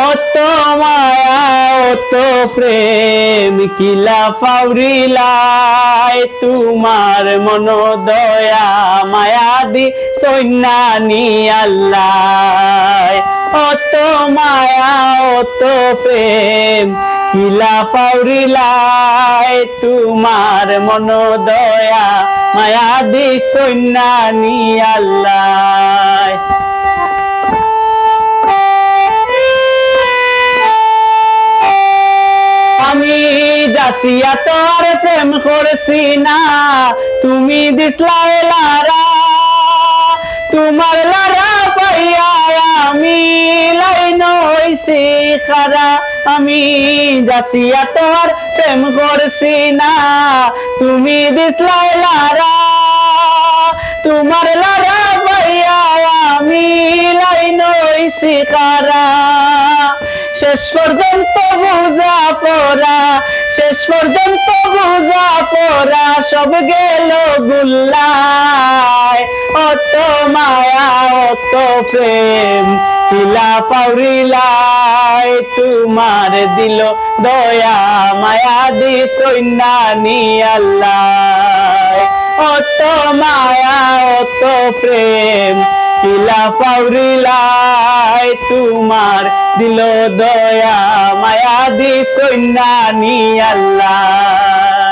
অত মায়া অত প্রেম কিলা ফাউরিলাই তোমার মন দয়া মায়া দি সৈন্যানি আল্লাহ অত মায়া অত প্রেম কিলা ফাউরিলাই তোমার মন দয়া মায়া দি সৈন্যানি আল্লাহ আমি যাসিয়া তোর প্রেম করছি না তুমি দিসলাই লারা তোমার লারা পাইয়া আমি লাইন হইছি খারা আমি যাসিয়া তোর প্রেম করছি না তুমি দিসলাই লারা তোমার লারা পাইয়া আমি লাইন হইছি খারা শেষ পর্যন্ত বুঝা পড়া শেষ পর্যন্ত বুঝা পড়া সব গেল গুল্লায় অত মায়া অত প্রেম কিলা ফাউরিলাই তোমার দিল দয়া মায়া দি সৈন্যানি আল্লাহ অত মায়া অত প্রেম কিলা ফাউরিলাই তোমার দিল দয়া মায়া দি সৈন্যানি আল্লাহ